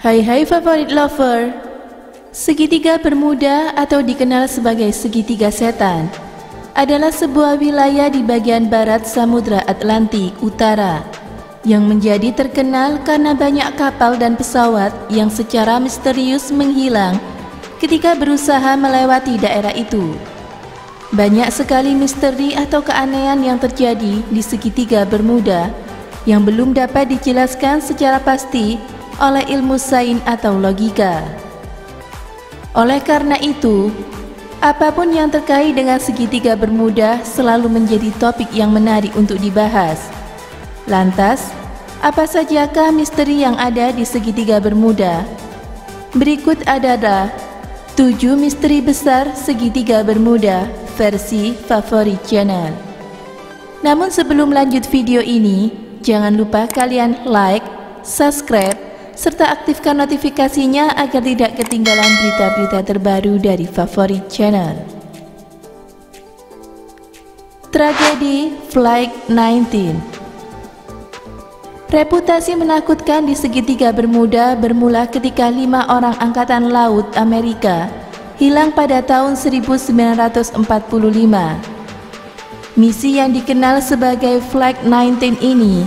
Hai favorit lover, segitiga Bermuda atau dikenal sebagai segitiga setan adalah sebuah wilayah di bagian barat Samudra Atlantik Utara yang menjadi terkenal karena banyak kapal dan pesawat yang secara misterius menghilang ketika berusaha melewati daerah itu. Banyak sekali misteri atau keanehan yang terjadi di segitiga Bermuda yang belum dapat dijelaskan secara pasti oleh ilmu sains atau logika. Oleh karena itu, apapun yang terkait dengan segitiga Bermuda selalu menjadi topik yang menarik untuk dibahas. Lantas, apa sajakah misteri yang ada di segitiga Bermuda? Berikut adalah 7 misteri besar segitiga Bermuda versi favorit channel. Namun sebelum lanjut video ini, jangan lupa kalian like, subscribe, serta aktifkan notifikasinya agar tidak ketinggalan berita-berita terbaru dari favorit channel. Tragedi Flight 19. Reputasi menakutkan di segitiga Bermuda bermula ketika 5 orang angkatan laut Amerika hilang pada tahun 1945. Misi yang dikenal sebagai Flight 19 ini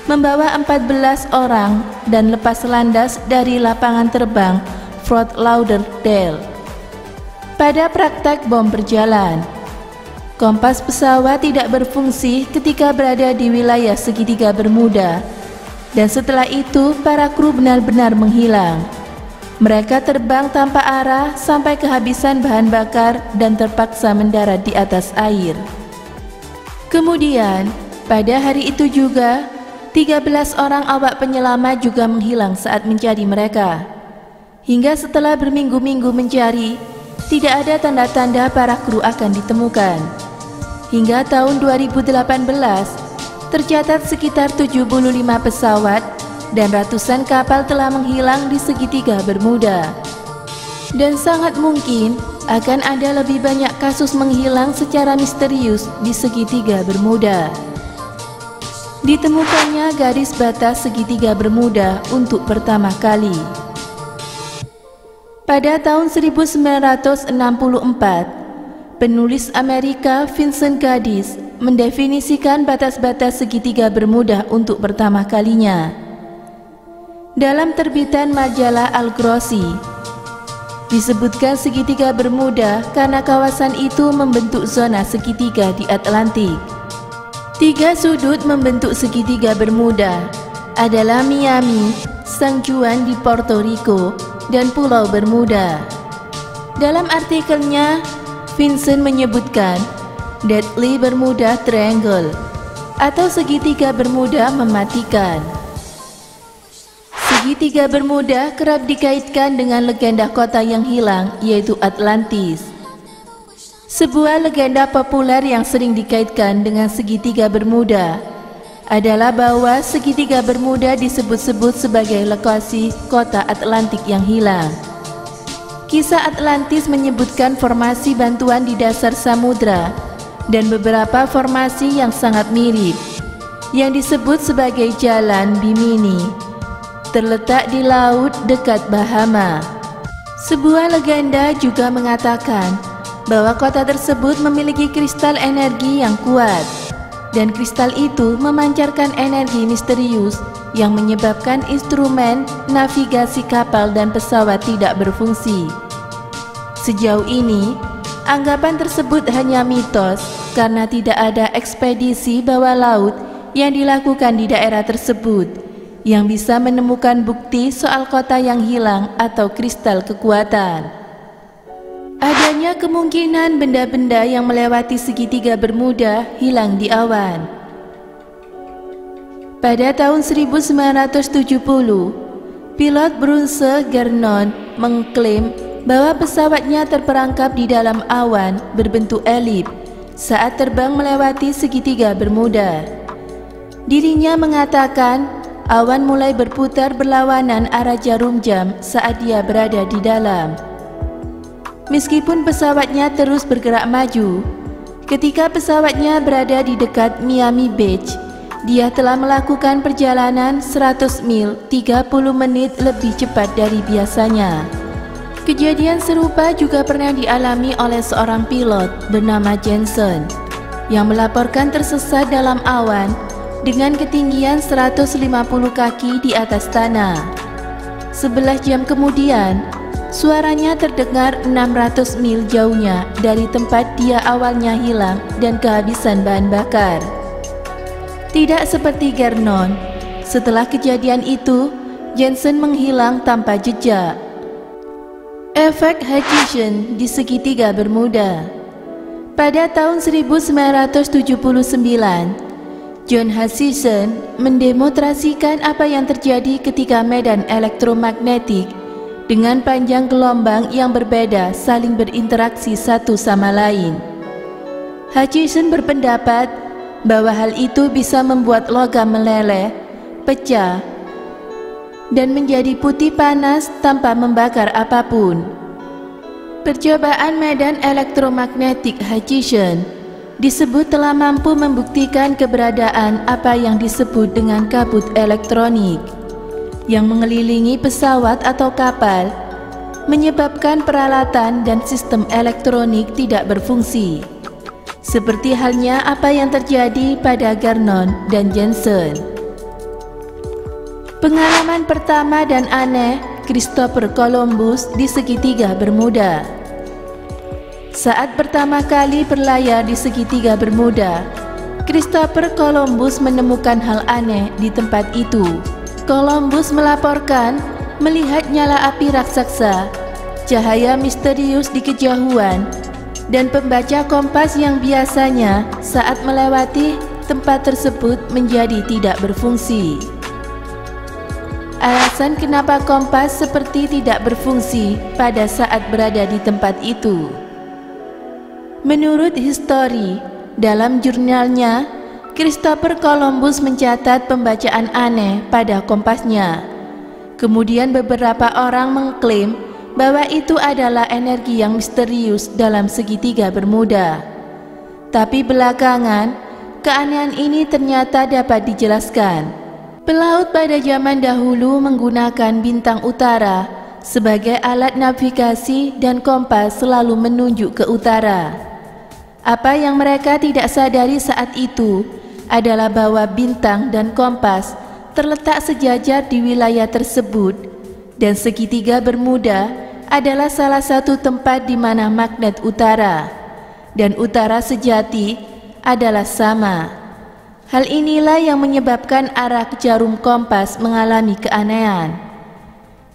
membawa 14 orang dan lepas landas dari lapangan terbang Fort Lauderdale. Pada praktek bom berjalan, kompas pesawat tidak berfungsi ketika berada di wilayah segitiga Bermuda, dan setelah itu para kru benar-benar menghilang. Mereka terbang tanpa arah sampai kehabisan bahan bakar dan terpaksa mendarat di atas air. Kemudian, pada hari itu juga 13 orang awak penyelamat juga menghilang saat mencari mereka. Hingga setelah berminggu-minggu mencari, tidak ada tanda-tanda para kru akan ditemukan. Hingga tahun 2018, tercatat sekitar 75 pesawat dan ratusan kapal telah menghilang di segitiga Bermuda. Dan sangat mungkin akan ada lebih banyak kasus menghilang secara misterius di segitiga Bermuda. Ditemukannya garis batas segitiga Bermuda untuk pertama kali pada tahun 1964. Penulis Amerika Vincent Gaddis mendefinisikan batas-batas segitiga Bermuda untuk pertama kalinya dalam terbitan majalah Al-Grossi. Disebutkan segitiga Bermuda karena kawasan itu membentuk zona segitiga di Atlantik. 3 sudut membentuk segitiga Bermuda adalah Miami, San Juan di Puerto Rico, dan Pulau Bermuda. Dalam artikelnya, Vincent menyebutkan Deadly Bermuda Triangle atau segitiga Bermuda mematikan. Segitiga Bermuda kerap dikaitkan dengan legenda kota yang hilang, yaitu Atlantis. Sebuah legenda populer yang sering dikaitkan dengan segitiga Bermuda adalah bahwa segitiga Bermuda disebut-sebut sebagai lokasi kota Atlantik yang hilang. Kisah Atlantis menyebutkan formasi bantuan di dasar samudra dan beberapa formasi yang sangat mirip yang disebut sebagai Jalan Bimini terletak di laut dekat Bahama. Sebuah legenda juga mengatakan bahwa kota tersebut memiliki kristal energi yang kuat, dan kristal itu memancarkan energi misterius yang menyebabkan instrumen navigasi kapal dan pesawat tidak berfungsi. Sejauh ini, anggapan tersebut hanya mitos karena tidak ada ekspedisi bawah laut yang dilakukan di daerah tersebut yang bisa menemukan bukti soal kota yang hilang atau kristal kekuatan. Adanya kemungkinan benda-benda yang melewati segitiga Bermuda hilang di awan. Pada tahun 1970, pilot Bruce Gernon mengklaim bahwa pesawatnya terperangkap di dalam awan berbentuk elip saat terbang melewati segitiga Bermuda. Dirinya mengatakan awan mulai berputar berlawanan arah jarum jam saat dia berada di dalam. Meskipun pesawatnya terus bergerak maju, ketika pesawatnya berada di dekat Miami Beach, dia telah melakukan perjalanan 100 mil 30 menit lebih cepat dari biasanya. Kejadian serupa juga pernah dialami oleh seorang pilot bernama Jensen yang melaporkan tersesat dalam awan dengan ketinggian 150 kaki di atas tanah. 11 jam kemudian, suaranya terdengar 600 mil jauhnya dari tempat dia awalnya hilang dan kehabisan bahan bakar. Tidak seperti Gernon, setelah kejadian itu, Jensen menghilang tanpa jejak. Efek Hutchison di segitiga Bermuda. Pada tahun 1979, John Hutchison mendemonstrasikan apa yang terjadi ketika medan elektromagnetik dengan panjang gelombang yang berbeda saling berinteraksi satu sama lain. Hutchison berpendapat bahwa hal itu bisa membuat logam meleleh, pecah, dan menjadi putih panas tanpa membakar apapun. Percobaan medan elektromagnetik Hutchison disebut telah mampu membuktikan keberadaan apa yang disebut dengan kabut elektronik yang mengelilingi pesawat atau kapal, menyebabkan peralatan dan sistem elektronik tidak berfungsi. Seperti halnya apa yang terjadi pada Gernon dan Jensen. Pengalaman pertama dan aneh Christopher Columbus di segitiga Bermuda. Saat pertama kali berlayar di segitiga Bermuda, Christopher Columbus menemukan hal aneh di tempat itu. Columbus melaporkan melihat nyala api raksasa, cahaya misterius di kejauhan, dan pembaca kompas yang biasanya saat melewati tempat tersebut menjadi tidak berfungsi. Alasan kenapa kompas seperti tidak berfungsi pada saat berada di tempat itu. Menurut History, dalam jurnalnya, Christopher Columbus mencatat pembacaan aneh pada kompasnya. Kemudian beberapa orang mengklaim bahwa itu adalah energi yang misterius dalam segitiga Bermuda. Tapi belakangan, keanehan ini ternyata dapat dijelaskan. Pelaut pada zaman dahulu menggunakan bintang utara sebagai alat navigasi dan kompas selalu menunjuk ke utara. Apa yang mereka tidak sadari saat itu adalah bahwa bintang dan kompas terletak sejajar di wilayah tersebut, dan segitiga Bermuda adalah salah satu tempat di mana magnet utara dan utara sejati adalah sama. Hal inilah yang menyebabkan arah jarum kompas mengalami keanehan.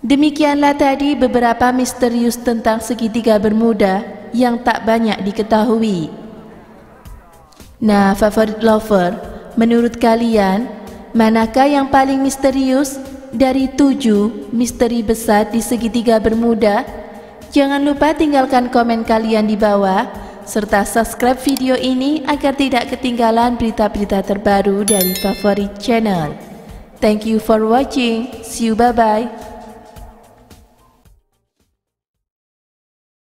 Demikianlah tadi beberapa misterius tentang segitiga Bermuda yang tak banyak diketahui. Nah, favorit lover, menurut kalian, manakah yang paling misterius dari 7 misteri besar di segitiga Bermuda? Jangan lupa tinggalkan komen kalian di bawah, serta subscribe video ini agar tidak ketinggalan berita-berita terbaru dari favorit channel. Thank you for watching. See you, bye-bye.